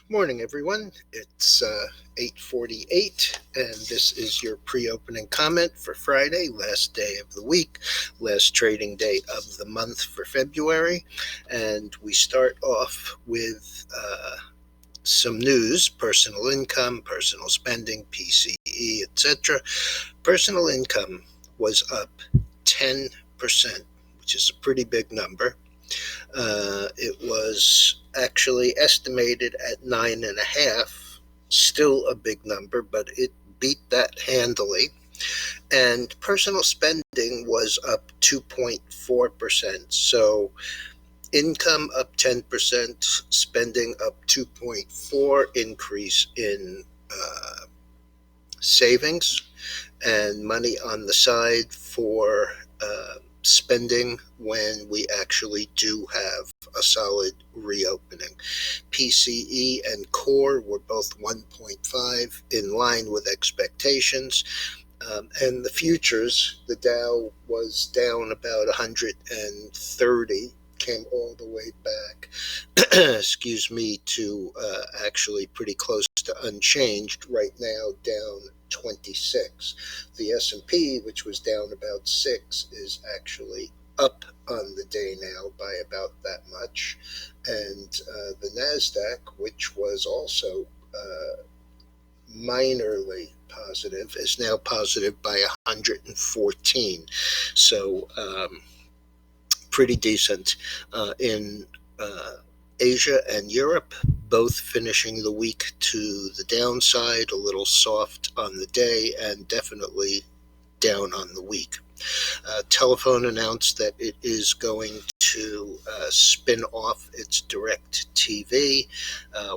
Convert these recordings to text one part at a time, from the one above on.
Morning, everyone. It's 8:48, and this is your pre-opening comment for Friday, last day of the week, last trading day of the month for February. And we start off with some news: personal income, personal spending, PCE, etc. Personal income was up 10%, which is a pretty big number. It was actually estimated at 9.5, still a big number, but it beat that handily. And personal spending was up 2.4%. So income up 10%, spending up 2.4, increase in savings and money on the side for spending when we actually do have a solid reopening. PCE and core were both 1.5, in line with expectations. And the futures, the Dow was down about 130, came all the way back, to actually pretty close to unchanged, right now down 26. The S&P, which was down about 6, is actually up on the day now by about that much. And the NASDAQ, which was also minorly positive, is now positive by 114. So pretty decent in Asia and Europe, both finishing the week to the downside, a little soft on the day and definitely down on the week. Telephone announced that it is going to spin off its direct TV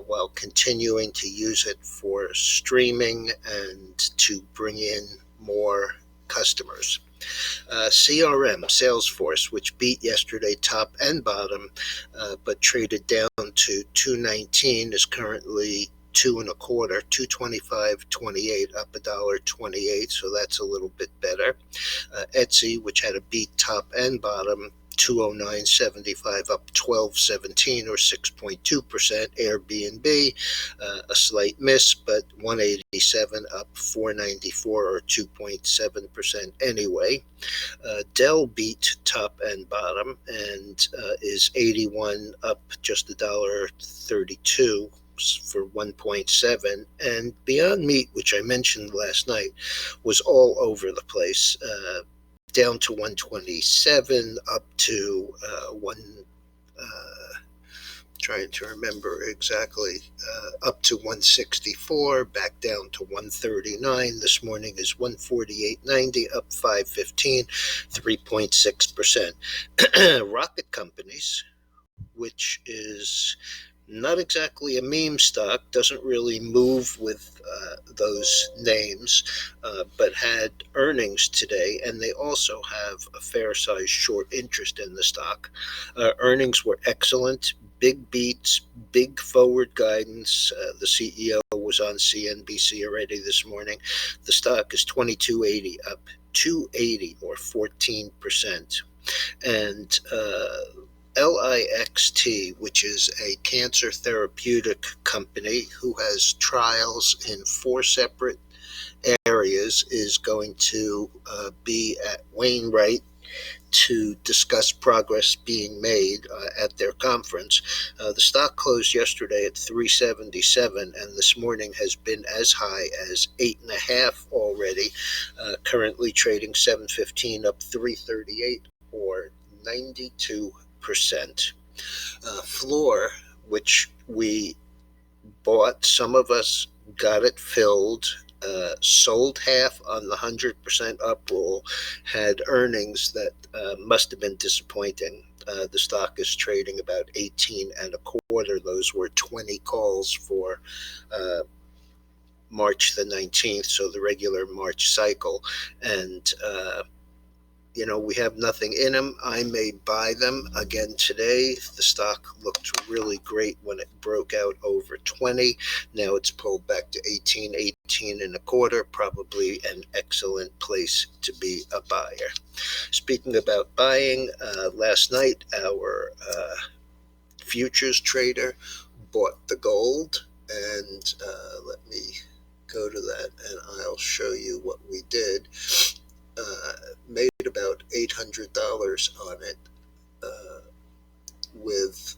while continuing to use it for streaming and to bring in more customers. CRM, Salesforce, which beat yesterday top and bottom, but traded down to 219, is currently 2.25, 225.28, up $1.28, so that's a little bit better. Etsy, which had a beat top and bottom, 209.75, up 12.17 or 6.2%. Airbnb, a slight miss, but 187, up 4.94 or 2.7% anyway. Dell beat top and bottom and is 81, up just $1.32 for 1.7. And Beyond Meat, which I mentioned last night, was all over the place. Down to 127, up to trying to remember exactly, up to 164, back down to 139. This morning is 148.90, up 5.15, 3.6%. Rocket Companies, which is not exactly a meme stock, doesn't really move with those names, but had earnings today, and they also have a fair-sized short interest in the stock. Earnings were excellent, big beats, big forward guidance. The CEO was on CNBC already this morning. The stock is 22.80, up 280 or 14%. And LIXT, which is a cancer therapeutic company who has trials in 4 separate areas, is going to be at Wainwright to discuss progress being made at their conference. The stock closed yesterday at 377, and this morning has been as high as 8.5 already, currently trading 715, up 338 or 92%. FLR, which we bought, some of us got it filled, sold half on the 100% up rule, had earnings that must have been disappointing. The stock is trading about 18.25. Those were 20 calls for March the 19th, so the regular March cycle. And we have nothing in them. I may buy them again today. The stock looked really great when it broke out over 20. Now it's pulled back to 18.25, probably an excellent place to be a buyer. Speaking about buying, last night our futures trader bought the gold And let me go to that and I'll show you what we did. Made about $800 on it with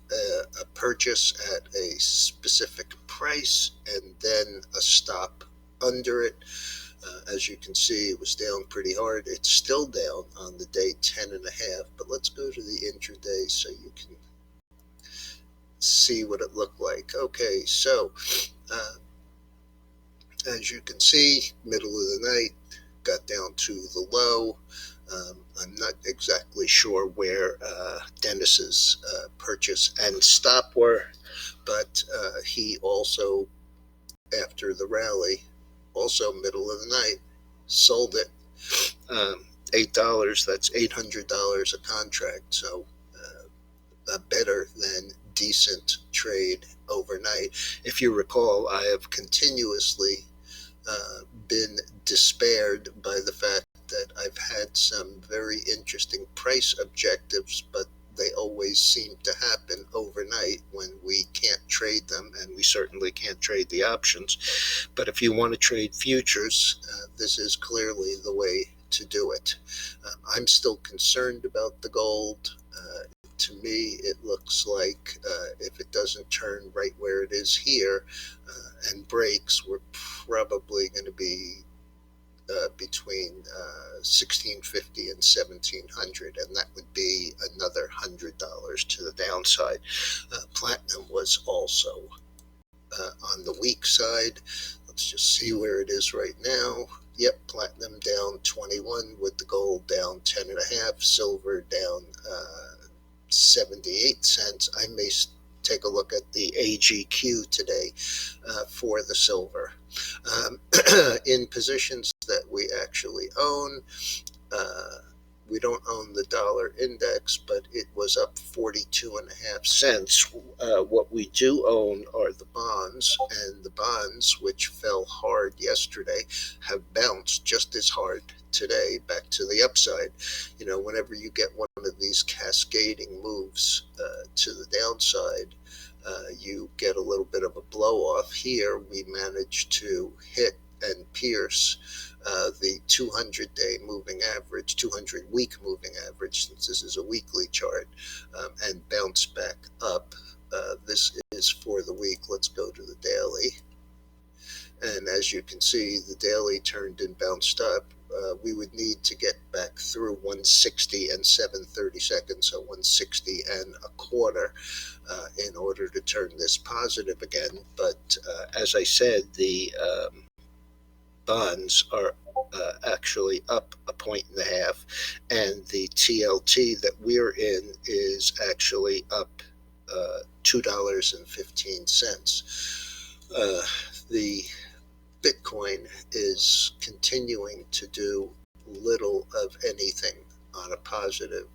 a purchase at a specific price and then a stop under it. As you can see, it was down pretty hard. It's still down on the day 10.5, but let's go to the intraday so you can see what it looked like. Okay, so as you can see, middle of the night, got down to the low. I'm not exactly sure where Dennis's purchase and stop were, but he also, after the rally, also middle of the night, sold it. $8, that's $800 a contract, so a better than decent trade overnight. If you recall, I have continuously been despaired by the fact that I've had some very interesting price objectives, but they always seem to happen overnight when we can't trade them, and we certainly can't trade the options. But if you want to trade futures, this is clearly the way to do it. I'm still concerned about the gold. To me, it looks like if it doesn't turn right where it is here and breaks, we're probably going to be between 1650 and 1700, and that would be another $100 to the downside. Platinum was also on the weak side. Let's just see where it is right now. Yep, platinum down 21 with the gold down 10.5, silver down 78 cents. I may take a look at the AGQ today for the silver. In positions that we actually own, we don't own the dollar index, but it was up 42.5 cents. What we do own are the bonds, and the bonds, which fell hard yesterday, have bounced just as hard today back to the upside. You know, whenever you get one of these cascading moves to the downside, you get a little bit of a blow off. Here we managed to hit and pierce the 200-day moving average, 200-week moving average, since this is a weekly chart, and bounce back up. This is for the week. Let's go to the daily. And as you can see, the daily turned and bounced up. We would need to get back through 160 and 7/32, so 160 and a quarter, in order to turn this positive again. But as I said, the bonds are actually up 1.5 points, and the TLT that we're in is actually up $2.15. The Bitcoin is continuing to do little of anything on a positive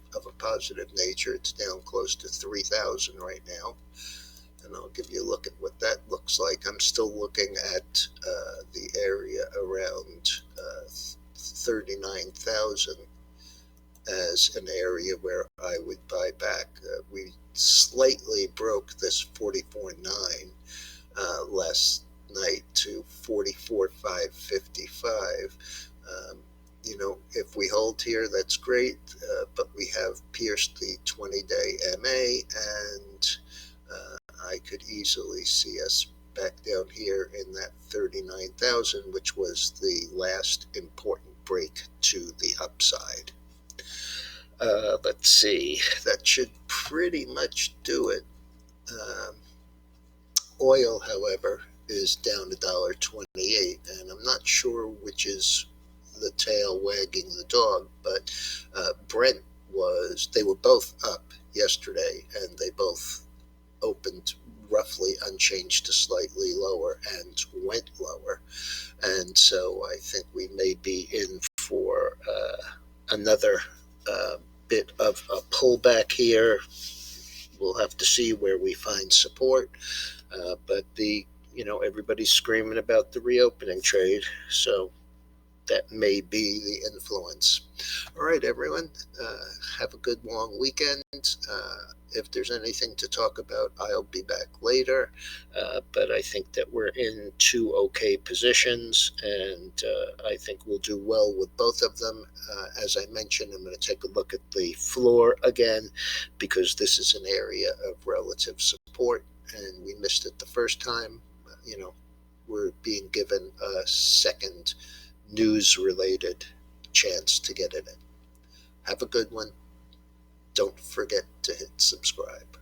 nature. It's down close to 3,000 right now, and I'll give you a look at what that looks like. I'm still looking at the area around 39,000 as an area where I would buy back. We slightly broke this 44.9 last night to 44,555. You know, if we hold here, that's great, but we have pierced the 20-day MA, and I could easily see us back down here in that 39,000, which was the last important break to the upside. Let's see, that should pretty much do it. Oil, however, is down $1.28, and I'm not sure which is the tail wagging the dog, but Brent they were both up yesterday, and they both opened roughly unchanged to slightly lower and went lower. And so I think we may be in for another bit of a pullback here. We'll have to see where we find support, but everybody's screaming about the reopening trade, so that may be the influence. All right, everyone, have a good long weekend. If there's anything to talk about, I'll be back later. But I think that we're in two okay positions, and I think we'll do well with both of them. As I mentioned, I'm going to take a look at the floor again, because this is an area of relative support, and we missed it the first time. We're being given a second news-related chance to get it in. Have a good one. Don't forget to hit subscribe.